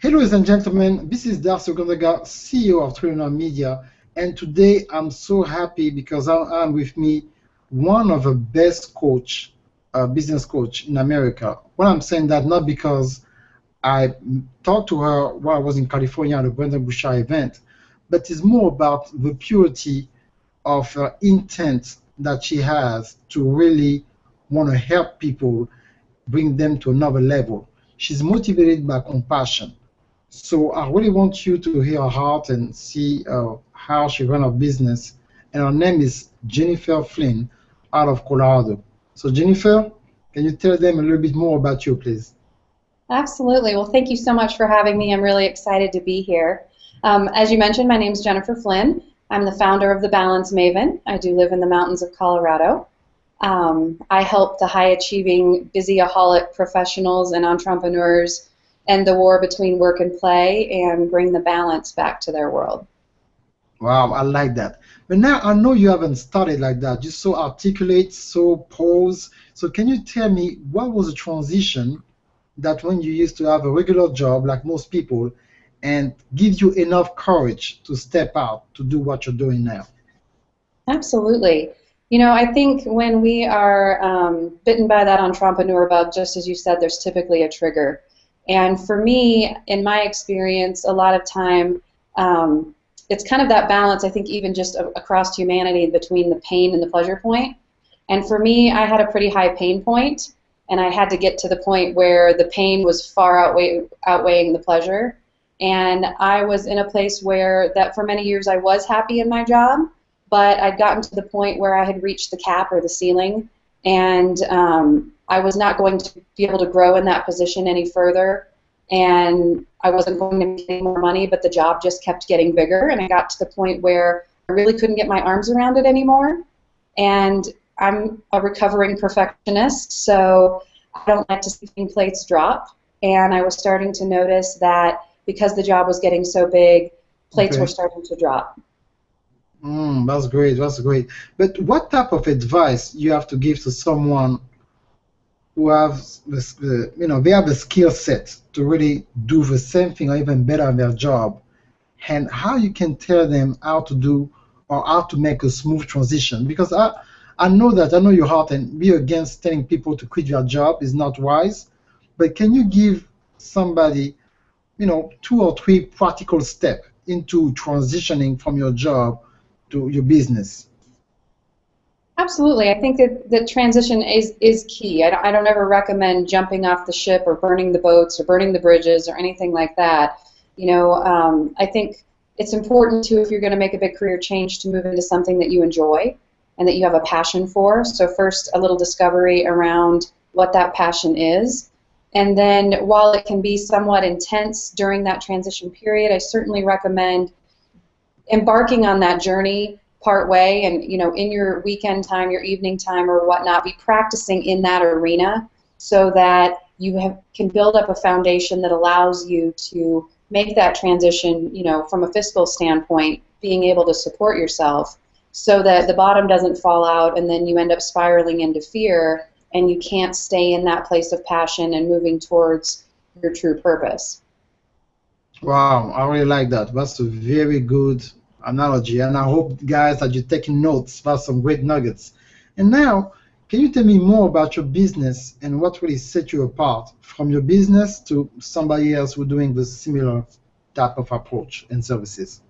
Hello, ladies and gentlemen. This is Darcy Ogandaga, CEO of Trillion Media, and today I'm so happy because I'm with me one of the best business coach in America. Well, I'm saying that not because I talked to her while I was in California at the Brandon Bouchard event, but it's more about the purity of intent that she has to really want to help people, bring them to another level. She's motivated by compassion. So I really want you to hear her heart and see how she run her business. And her name is Jennifer Flynn out of Colorado. So Jennifer, can you tell them a little bit more about you, please? Absolutely. Well, thank you so much for having me. I'm really excited to be here. As you mentioned, my name is Jennifer Flynn. I'm the founder of the Balance Maven. I do live in the mountains of Colorado. I help the high-achieving, busyaholic professionals and entrepreneurs end the war between work and play and bring the balance back to their world. Wow, I like that. But now I know you haven't started like that. You're so articulate, so posed. So can you tell me what was the transition that when you used to have a regular job like most people and give you enough courage to step out to do what you're doing now? Absolutely. You know, I think when we are bitten by that entrepreneur bug, just as you said, there's typically a trigger. And for me, in my experience, a lot of time, it's kind of that balance, I think, even just across humanity between the pain and the pleasure point. And for me, I had a pretty high pain point, and I had to get to the point where the pain was far outweighing the pleasure. And I was in a place where that for many years I was happy in my job, but I'd gotten to the point where I had reached the cap or the ceiling, and I was not going to be able to grow in that position any further, and I wasn't going to make any more money, but the job just kept getting bigger, and I got to the point where I really couldn't get my arms around it anymore. And I'm a recovering perfectionist, so I don't like to see clean plates drop, and I was starting to notice that because the job was getting so big, plates were starting to drop. That's great. That's great. But what type of advice you have to give to someone who have they have the skill set to really do the same thing or even better in their job, and how you can tell them how to do or how to make a smooth transition? Because I know that I know your heart, and be against telling people to quit their job is not wise. But can you give somebody, 2 or 3 practical steps into transitioning from your job to your business? Absolutely. I think that the transition is key. I don't ever recommend jumping off the ship or burning the boats or burning the bridges or anything like that. I think it's important to, if you're going to make a big career change, to move into something that you enjoy and that you have a passion for. So first, a little discovery around what that passion is. And then while it can be somewhat intense during that transition period, I certainly recommend embarking on that journey part way, and in your weekend time, your evening time or whatnot, be practicing in that arena so that you can build up a foundation that allows you to make that transition, from a fiscal standpoint, being able to support yourself so that the bottom doesn't fall out and then you end up spiraling into fear and you can't stay in that place of passion and moving towards your true purpose. Wow, I really like that. That's a very good analogy, and I hope, guys, that you're taking notes. That's some great nuggets. And now, can you tell me more about your business and what really set you apart from your business to somebody else who's doing the similar type of approach and services?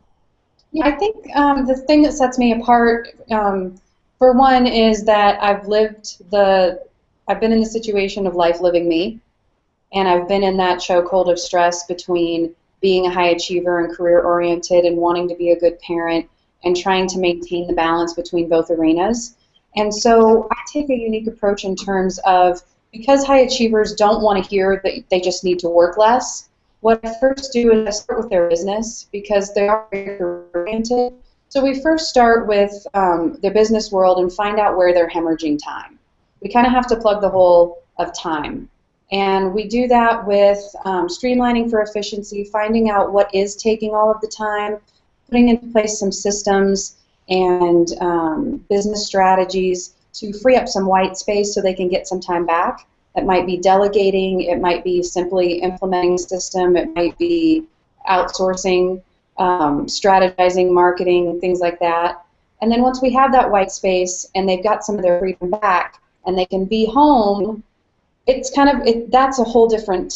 Yeah, I think the thing that sets me apart, for one, is that I've been in the situation of life living me, and I've been in that chokehold of stress between being a high achiever and career oriented and wanting to be a good parent and trying to maintain the balance between both arenas. And so I take a unique approach in terms of, because high achievers don't want to hear that they just need to work less, what I first do is I start with their business because they are career oriented. So we first start with the business world and find out where they're hemorrhaging time. We kind of have to plug the hole of time. And we do that with streamlining for efficiency, finding out what is taking all of the time, putting into place some systems and business strategies to free up some white space so they can get some time back. It might be delegating. It might be simply implementing a system. It might be outsourcing, strategizing, marketing, things like that. And then once we have that white space and they've got some of their freedom back and they can be home, it's kind of that's a whole different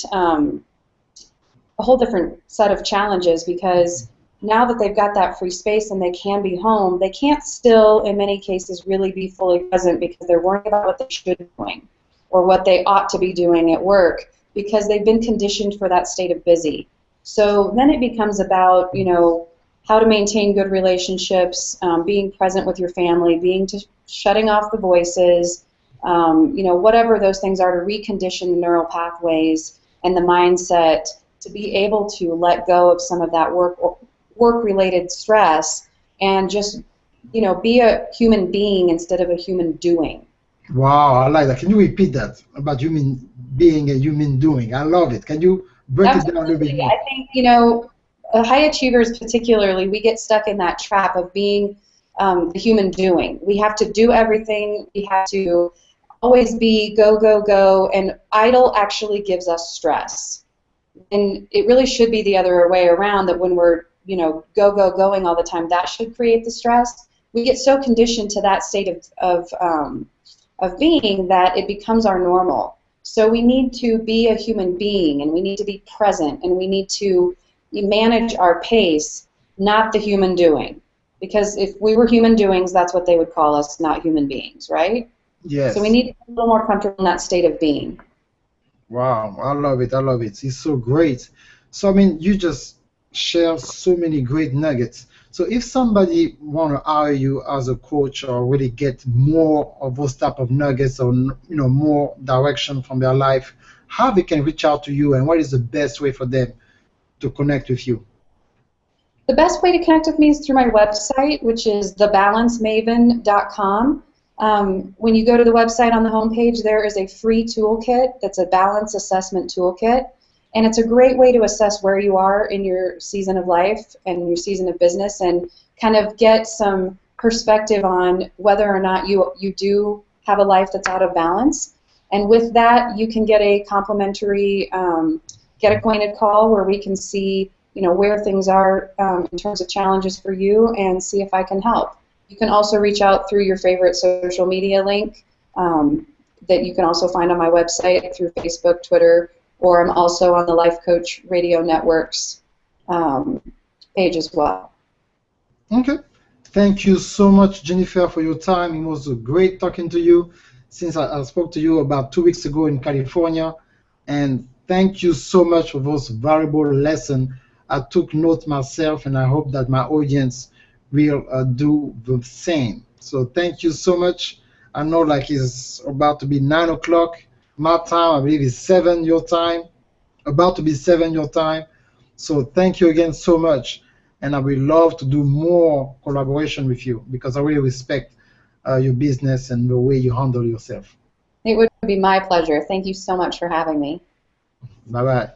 set of challenges, because now that they've got that free space and they can be home, they can't still, in many cases, really be fully present because they're worrying about what they should be doing or what they ought to be doing at work, because they've been conditioned for that state of busy. So then it becomes about, you know, how to maintain good relationships, being present with your family, shutting off the voices, you know, whatever those things are, to recondition the neural pathways and the mindset to be able to let go of some of that work-related stress and just, you know, be a human being instead of a human doing. Wow, I like that. Can you repeat that about human being and human doing? I love it. Can you break it down a little bit more? I think, you know, high achievers particularly, we get stuck in that trap of being the human doing. We have to do everything. We have to always be go, go, go, and idle actually gives us stress. And it really should be the other way around, that when we're, you know, go, go, going all the time, that should create the stress. We get so conditioned to that state of being that it becomes our normal. So we need to be a human being, and we need to be present, and we need to manage our pace, not the human doing. Because if we were human doings, that's what they would call us, not human beings, right? Yes. So we need to be a little more comfortable in that state of being. Wow, I love it. I love it. It's so great. So, I mean, you just share so many great nuggets. So if somebody want to hire you as a coach or really get more of those type of nuggets, or, you know, more direction from their life, how they can reach out to you, and what is the best way for them to connect with you? The best way to connect with me is through my website, which is thebalancemaven.com. When you go to the website, on the homepage, there is a free toolkit that's a balance assessment toolkit. And it's a great way to assess where you are in your season of life and your season of business, and kind of get some perspective on whether or not you do have a life that's out of balance. And with that, you can get a complimentary get acquainted call where we can see, you know, where things are in terms of challenges for you, and see if I can help. You can also reach out through your favorite social media link that you can also find on my website through Facebook, Twitter, or I'm also on the Life Coach Radio Network's page as well. Okay. Thank you so much, Jennifer, for your time. It was great talking to you, since I spoke to you about 2 weeks ago in California. And thank you so much for those valuable lessons. I took note myself, and I hope that my audience will do the same. So thank you so much. I know, like, it's about to be 9 o'clock my time. I believe it's 7 your time, about to be 7 your time. So thank you again so much, and I would love to do more collaboration with you, because I really respect your business and the way you handle yourself. It would be my pleasure. Thank you so much for having me. Bye-bye.